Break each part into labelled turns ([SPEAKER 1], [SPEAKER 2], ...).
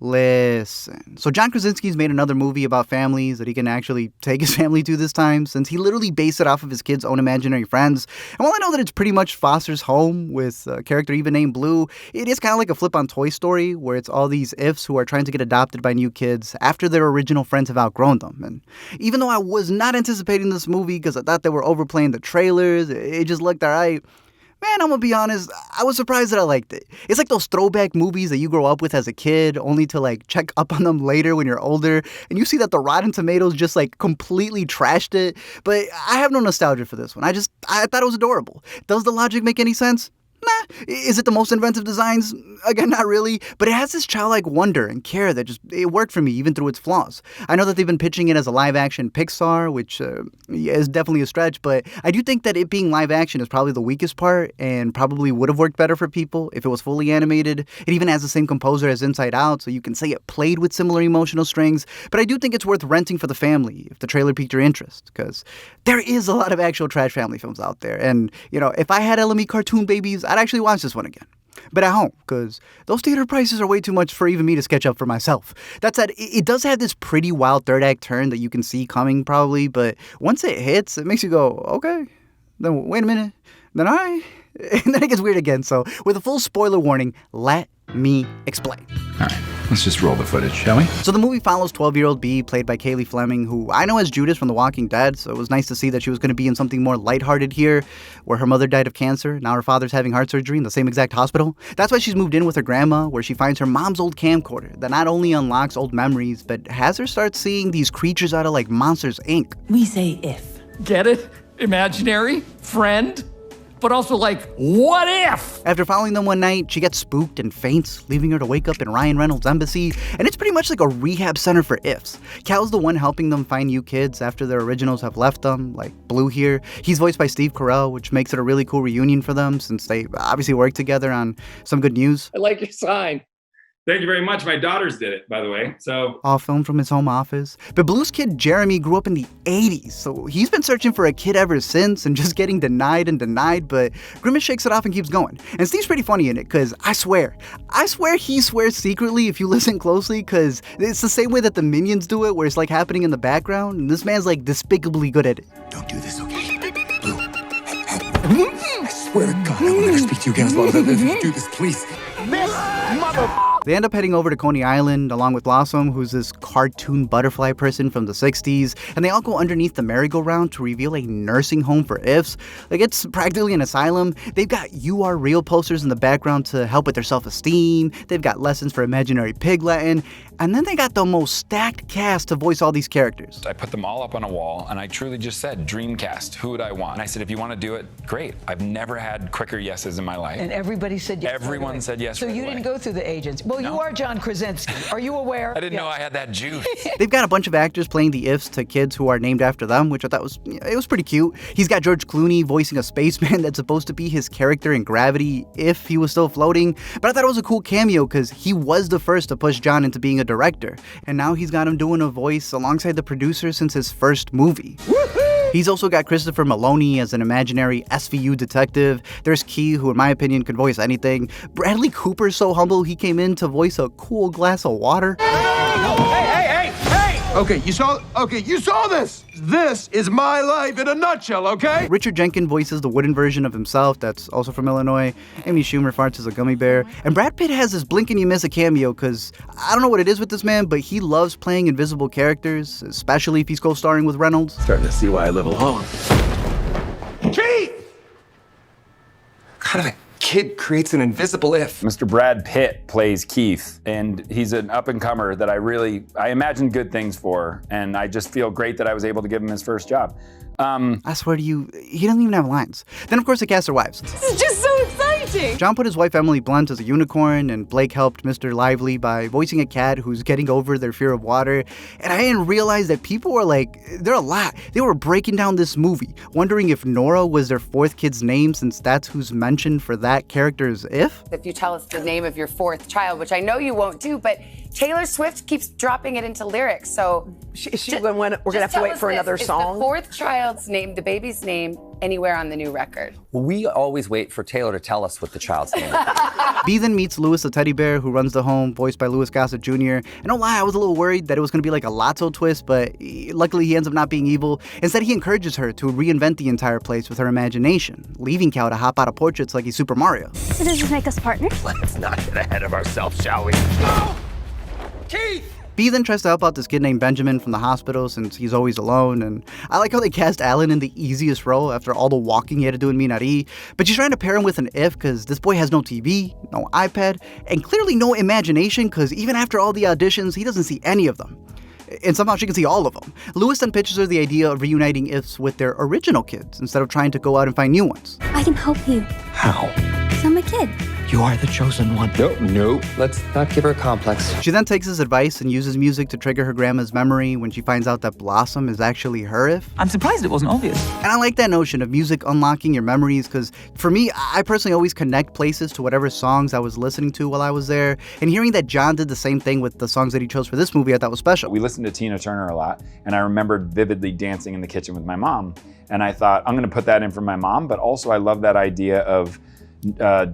[SPEAKER 1] Listen. So John Krasinski's made another movie about families that he can actually take his family to this time, since he literally based it off of his kids' own imaginary friends. And while I know that it's pretty much Foster's home with a character even named Blue, it is kind of like a flip on Toy Story, where it's all these ifs who are trying to get adopted by new kids after their original friends have outgrown them. And even though I was not anticipating this movie because I thought they were overplaying the trailers, it just looked alright. Man, I'm gonna be honest, I was surprised that I liked it. It's like those throwback movies that you grow up with as a kid, only to like check up on them later when you're older, and you see that the Rotten Tomatoes just like completely trashed it. But I have no nostalgia for this one. I thought it was adorable. Does the logic make any sense? Nah. Is it the most inventive designs? Again, not really. But it has this childlike wonder and care that it worked for me even through its flaws. I know that they've been pitching it as a live-action Pixar, which is definitely a stretch, but I do think that it being live-action is probably the weakest part and probably would have worked better for people if it was fully animated. It even has the same composer as Inside Out, so you can say it played with similar emotional strings. But I do think it's worth renting for the family if the trailer piqued your interest, because there is a lot of actual trash family films out there. And, if I had LME cartoon babies, I'd actually watch this one again. But at home, because those theater prices are way too much for even me to sketch up for myself. That said, it does have this pretty wild third act turn that you can see coming probably, but once it hits, it makes you go, okay, then wait a minute, then and then it gets weird again. So with a full spoiler warning, let me explain.
[SPEAKER 2] All right, let's just roll the footage, shall we?
[SPEAKER 1] So the movie follows 12-year-old Bea, played by Cailey Fleming, who I know as Judas from The Walking Dead, so it was nice to see that she was going to be in something more lighthearted here, where her mother died of cancer. Now her father's having heart surgery in the same exact hospital. That's why she's moved in with her grandma, where she finds her mom's old camcorder that not only unlocks old memories, but has her start seeing these creatures out of like Monsters, Inc.
[SPEAKER 3] We say if.
[SPEAKER 4] Get it? Imaginary? Friend? But also what if?
[SPEAKER 1] After following them one night, she gets spooked and faints, leaving her to wake up in Ryan Reynolds' embassy, and it's pretty much like a rehab center for ifs. Cal's the one helping them find new kids after their originals have left them, like Blue here. He's voiced by Steve Carrell, which makes it a really cool reunion for them since they obviously worked together on Some Good News.
[SPEAKER 5] I like your sign. Thank you very much. My daughters did it, by the way. So
[SPEAKER 1] all filmed from his home office. But Blue's kid Jeremy grew up in the 80s, so he's been searching for a kid ever since and just getting denied and denied, but Grimace shakes it off and keeps going. And Steve's pretty funny in it, because I swear he swears secretly if you listen closely, because it's the same way that the Minions do it, where it's like happening in the background, and this man's like despicably good at it.
[SPEAKER 6] Don't do this, okay? Blue. I swear to God, I will never speak to you again as long as I live. Do this, please.
[SPEAKER 5] Miss Mother...
[SPEAKER 1] They end up heading over to Coney Island along with Blossom, who's this cartoon butterfly person from the 60s, and they all go underneath the merry-go-round to reveal a nursing home for ifs. Like, it's practically an asylum. They've got "You Are Real" posters in the background to help with their self-esteem. They've got lessons for imaginary pig Latin, and then they got the most stacked cast to voice all these characters.
[SPEAKER 2] I put them all up on a wall, and I truly just said, Dreamcast, who would I want? And I said, if you want to do it, great. I've never had quicker yeses in my life.
[SPEAKER 3] And everybody said yes.
[SPEAKER 2] Everyone said yes.
[SPEAKER 3] So you didn't go through the agents. Well,
[SPEAKER 2] No.
[SPEAKER 3] You are John Krasinski. Are you aware?
[SPEAKER 2] I didn't know I had that juice.
[SPEAKER 1] They've got a bunch of actors playing the ifs to kids who are named after them, which I thought was pretty cute. He's got George Clooney voicing a spaceman that's supposed to be his character in Gravity if he was still floating. But I thought it was a cool cameo because he was the first to push John into being a director. And now he's got him doing a voice alongside the producer since his first movie. He's also got Christopher Maloney as an imaginary SVU detective. There's Key, who in my opinion could voice anything. Bradley Cooper's so humble he came in to voice a cool glass of water.
[SPEAKER 7] Hey! Okay, you saw this. This is my life in a nutshell, okay?
[SPEAKER 1] Richard Jenkins voices the wooden version of himself that's also from Illinois. Amy Schumer farts as a gummy bear. And Brad Pitt has this blink and you miss a cameo because I don't know what it is with this man, but he loves playing invisible characters, especially if he's co-starring with Reynolds.
[SPEAKER 6] Starting to see why I live alone.
[SPEAKER 7] Keith!
[SPEAKER 6] What kind of a kid creates an invisible if?
[SPEAKER 2] Mr. Brad Pitt plays Keith, and he's an up-and-comer that I imagine good things for, and I just feel great that I was able to give him his first job.
[SPEAKER 1] I swear to you, he doesn't even have lines. Then, of course, they cast their wives.
[SPEAKER 3] This is just so exciting.
[SPEAKER 1] John put his wife Emily Blunt as a unicorn, and Blake helped Mr. Lively by voicing a cat who's getting over their fear of water. And I didn't realize that people were they're a lot. They were breaking down this movie, wondering if Nora was their fourth kid's name since that's who's mentioned for that character's if.
[SPEAKER 8] If you tell us the name of your fourth child, which I know you won't do, but Taylor Swift keeps dropping it into lyrics, so...
[SPEAKER 3] We're going to have to wait for another song?
[SPEAKER 8] Is the fourth child's name, the baby's name, anywhere on the new record.
[SPEAKER 9] We always wait for Taylor to tell us what the child's name is.
[SPEAKER 1] B then meets Louis the teddy bear who runs the home, voiced by Louis Gossett Jr. And don't lie, I was a little worried that it was going to be like a Lotso twist, but luckily he ends up not being evil. Instead, he encourages her to reinvent the entire place with her imagination, leaving Cal to hop out of portraits like he's Super Mario.
[SPEAKER 10] So does this make us partners?
[SPEAKER 9] Let's not get ahead of ourselves, shall we?
[SPEAKER 7] Keith!
[SPEAKER 1] B then tries to help out this kid named Benjamin from the hospital since he's always alone, and I like how they cast Alan in the easiest role after all the walking he had to do in Minari, but she's trying to pair him with an if because this boy has no TV, no iPad, and clearly no imagination because even after all the auditions, he doesn't see any of them. And somehow she can see all of them. Louis then pitches her the idea of reuniting ifs with their original kids instead of trying to go out and find new ones.
[SPEAKER 10] I can help you.
[SPEAKER 6] How?
[SPEAKER 10] 'Cause I'm a kid.
[SPEAKER 6] You are the chosen one.
[SPEAKER 9] Nope. Let's not give her a complex.
[SPEAKER 1] She then takes his advice and uses music to trigger her grandma's memory when she finds out that Blossom is actually her if.
[SPEAKER 11] I'm surprised it wasn't obvious.
[SPEAKER 1] And I like that notion of music unlocking your memories because for me, I personally always connect places to whatever songs I was listening to while I was there. And hearing that John did the same thing with the songs that he chose for this movie, I thought was special.
[SPEAKER 2] We listened to Tina Turner a lot, and I remembered vividly dancing in the kitchen with my mom. And I thought, I'm gonna put that in for my mom, but also I love that idea of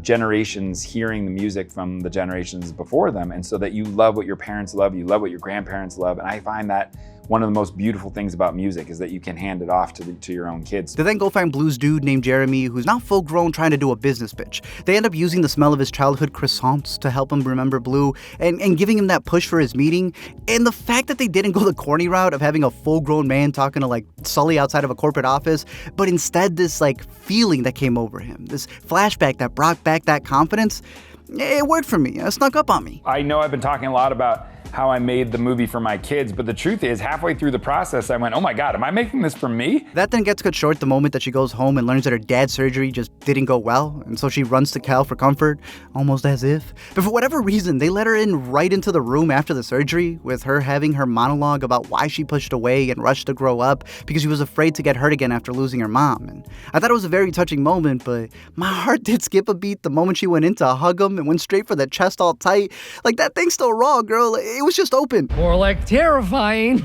[SPEAKER 2] generations hearing the music from the generations before them, and so that you love what your parents love, you love what your grandparents love, and I find that one of the most beautiful things about music is that you can hand it off to your own kids.
[SPEAKER 1] They then go find Blue's dude named Jeremy, who's now full grown trying to do a business pitch. They end up using the smell of his childhood croissants to help him remember Blue and giving him that push for his meeting. And the fact that they didn't go the corny route of having a full grown man talking to like Sully outside of a corporate office, but instead this like feeling that came over him, this flashback that brought back that confidence, it worked for me. It snuck up on me.
[SPEAKER 2] I know I've been talking a lot about how I made the movie for my kids, but the truth is, halfway through the process, I went, oh my God, am I making this for me?
[SPEAKER 1] That then gets cut short the moment that she goes home and learns that her dad's surgery just didn't go well, and so she runs to Cal for comfort, almost as if. But for whatever reason, they let her in right into the room after the surgery, with her having her monologue about why she pushed away and rushed to grow up because she was afraid to get hurt again after losing her mom. And I thought it was a very touching moment, but my heart did skip a beat the moment she went in to hug him and went straight for the chest all tight. Like, that thing's still raw, girl. It was just open.
[SPEAKER 4] More like terrifying.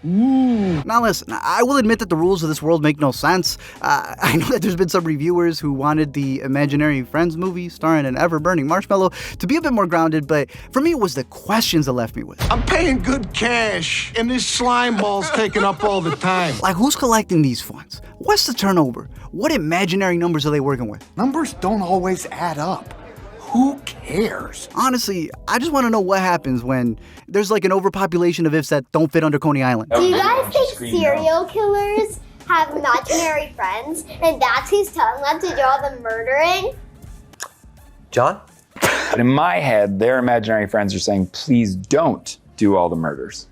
[SPEAKER 1] Now listen, I will admit that the rules of this world make no sense. I know that there's been some reviewers who wanted the Imaginary Friends movie starring an ever-burning marshmallow to be a bit more grounded, but for me it was the questions that left me with.
[SPEAKER 7] I'm paying good cash, and this slime ball's taking up all the time.
[SPEAKER 1] Like, who's collecting these funds? What's the turnover? What imaginary numbers are they working with?
[SPEAKER 6] Numbers don't always add up. Who cares?
[SPEAKER 1] Honestly, I just want to know what happens when there's like an overpopulation of ifs that don't fit under Coney Island.
[SPEAKER 10] Do you guys think serial killers have imaginary friends, and that's who's telling them to do all the murdering?
[SPEAKER 9] John?
[SPEAKER 2] But in my head, their imaginary friends are saying, please don't do all the murders.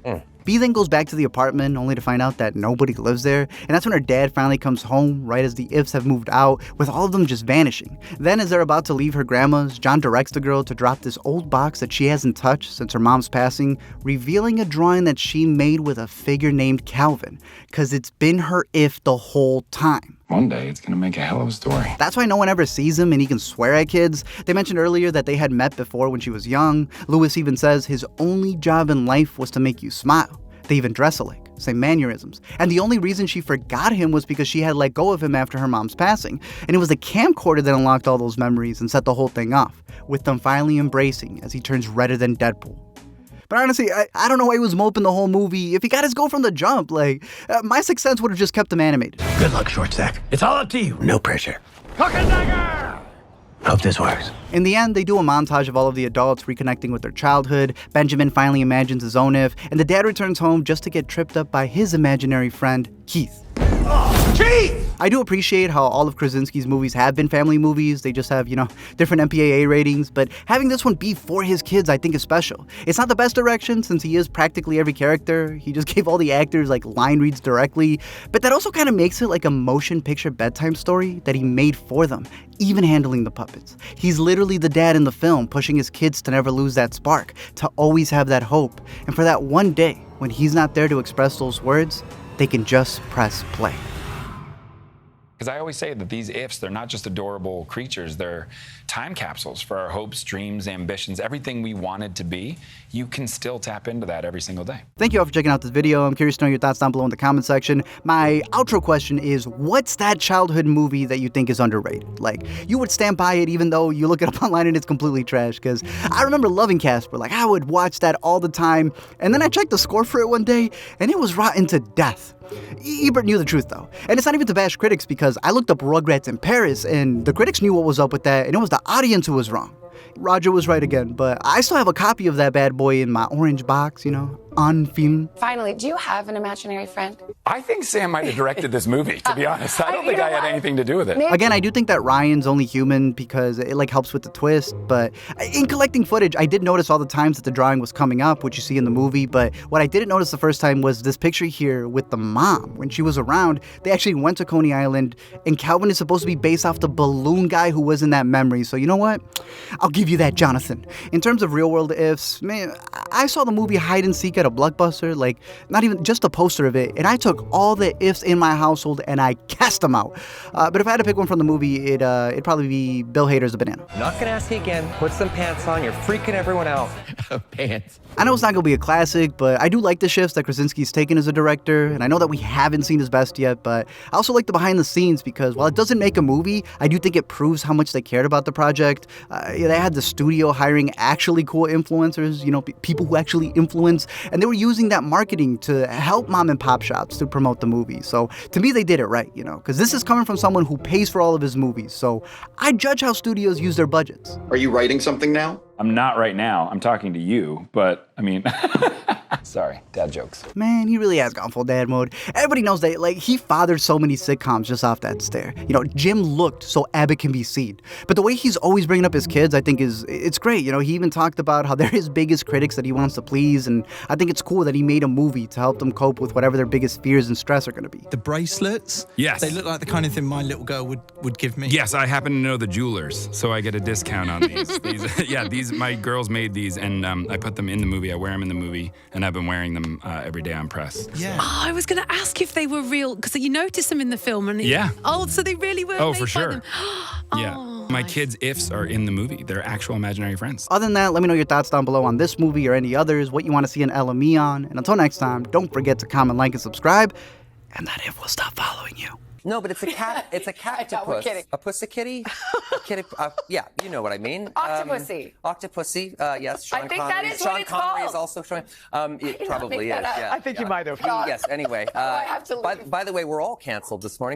[SPEAKER 1] B then goes back to the apartment only to find out that nobody lives there, and that's when her dad finally comes home right as the ifs have moved out, with all of them just vanishing. Then as they're about to leave her grandma's, John directs the girl to drop this old box that she hasn't touched since her mom's passing, revealing a drawing that she made with a figure named Calvin, cause it's been her if the whole time.
[SPEAKER 6] One day, it's gonna make a hell of a story.
[SPEAKER 1] That's why no one ever sees him and he can swear at kids. They mentioned earlier that they had met before when she was young. Louis even says his only job in life was to make you smile. They even dress alike, same mannerisms. And the only reason she forgot him was because she had let go of him after her mom's passing. And it was the camcorder that unlocked all those memories and set the whole thing off, with them finally embracing as he turns redder than Deadpool. But honestly, I don't know why he was moping the whole movie. If he got his goal from the jump, my Sixth Sense would have just kept him animated.
[SPEAKER 6] Good luck, short stack. It's all up to you. No pressure.
[SPEAKER 7] Hook and dagger!
[SPEAKER 6] Hope this works.
[SPEAKER 1] In the end, they do a montage of all of the adults reconnecting with their childhood. Benjamin finally imagines his own if, and the dad returns home just to get tripped up by his imaginary friend, Keith.
[SPEAKER 7] Keith!
[SPEAKER 1] I do appreciate how all of Krasinski's movies have been family movies. They just have, different MPAA ratings, but having this one be for his kids, I think is special. It's not the best direction since he is practically every character. He just gave all the actors line reads directly, but that also kind of makes it like a motion picture bedtime story that he made for them, even handling the puppets. He's literally the dad in the film, pushing his kids to never lose that spark, to always have that hope, and for that one day when he's not there to express those words, they can just press play.
[SPEAKER 11] Because I always say that these ifs, they're not just adorable creatures, they're time capsules for our hopes, dreams, ambitions, everything we wanted to be. You can still tap into that every single day.
[SPEAKER 1] Thank you all for checking out this video. I'm curious to know your thoughts down below in the comment section. My outro question is, what's that childhood movie that you think is underrated? Like, you would stand by it even though you look it up online and it's completely trash. Because I remember loving Casper. Like, I would watch that all the time. And then I checked the score for it one day, and it was rotten to death. Ebert knew the truth, though. And it's not even to bash critics, because I looked up Rugrats in Paris, and the critics knew what was up with that, and it was the audience who was wrong. Roger was right again, but I still have a copy of that bad boy in my orange box, you know, on film.
[SPEAKER 8] Finally, do you have an imaginary friend?
[SPEAKER 11] I think Sam might have directed this movie, to be honest. I don't think I had anything to do with it.
[SPEAKER 1] Again, I do think that Ryan's only human because it like helps with the twist, but in collecting footage, I did notice all the times that the drawing was coming up, which you see in the movie, but what I didn't notice the first time was this picture here with the mom. When she was around, they actually went to Coney Island, and Calvin is supposed to be based off the balloon guy who was in that memory, so you know what? I'll give you that, Jonathan. In terms of real world ifs, man, I saw the movie Hide and Seek at a Blockbuster, like not even just a poster of it, and I took all the ifs in my household and I cast them out. But if I had to pick one from the movie, it'd probably be Bill Hader's A Banana.
[SPEAKER 9] Not gonna ask you again. Put some pants on. You're freaking everyone out.
[SPEAKER 11] Pants.
[SPEAKER 1] I know it's not gonna be a classic, but I do like the shifts that Krasinski's taken as a director, and I know that we haven't seen his best yet, but I also like the behind the scenes because while it doesn't make a movie, I do think it proves how much they cared about the project. They had the studio hiring actually cool influencers, you know, people who actually influence, and they were using that marketing to help mom and pop shops to promote the movie. So to me, they did it right, you know, because this is coming from someone who pays for all of his movies. So I judge how studios use their budgets.
[SPEAKER 7] Are you writing something now?
[SPEAKER 2] I'm not right now. I'm talking to you, but I mean, sorry, dad jokes.
[SPEAKER 1] Man, he really has gone full dad mode. Everybody knows that, like, he fathered so many sitcoms just off that stare. You know, Jim looked so Abbott can be seen. But the way he's always bringing up his kids, I think it's great. You know, he even talked about how they're his biggest critics that he wants to please, and I think it's cool that he made a movie to help them cope with whatever their biggest fears and stress are going to be.
[SPEAKER 12] The bracelets?
[SPEAKER 13] Yes.
[SPEAKER 12] They look like the kind of thing my little girl would give me.
[SPEAKER 13] Yes, I happen to know the jewelers, so I get a discount on these. My girls made these, and I put them in the movie. I wear them in the movie, and I've been wearing them every day on press.
[SPEAKER 12] Yeah.
[SPEAKER 14] Oh, I was going to ask if they were real, because you noticed them in the film. And
[SPEAKER 13] yeah.
[SPEAKER 14] Oh, so they really were
[SPEAKER 13] Oh,
[SPEAKER 14] made
[SPEAKER 13] for
[SPEAKER 14] by
[SPEAKER 13] sure.
[SPEAKER 14] them.
[SPEAKER 13] Yeah.
[SPEAKER 14] Oh,
[SPEAKER 13] My kids' ifs are in the movie. They're actual imaginary friends.
[SPEAKER 1] Other than that, let me know your thoughts down below on this movie or any others, what you want to see an LME on. And until next time, don't forget to comment, like, and subscribe, and that if will stop following you.
[SPEAKER 9] No, but it's a cat. It's a cactopus.
[SPEAKER 8] we're kidding.
[SPEAKER 9] A pussy-kitty? A kitty, yeah, you know what I mean.
[SPEAKER 8] Octopussy.
[SPEAKER 9] Octopussy, yes. Sean
[SPEAKER 8] I think
[SPEAKER 9] Connery.
[SPEAKER 8] that is
[SPEAKER 9] Sean
[SPEAKER 8] what it's
[SPEAKER 9] Connery
[SPEAKER 8] called.
[SPEAKER 9] is also showing. It
[SPEAKER 8] did not
[SPEAKER 9] probably
[SPEAKER 8] make
[SPEAKER 9] is.
[SPEAKER 8] that up.
[SPEAKER 9] Yeah.
[SPEAKER 3] I think you might have.
[SPEAKER 9] Yes. Anyway.
[SPEAKER 8] I have to leave.
[SPEAKER 9] By the way, we're all canceled this morning.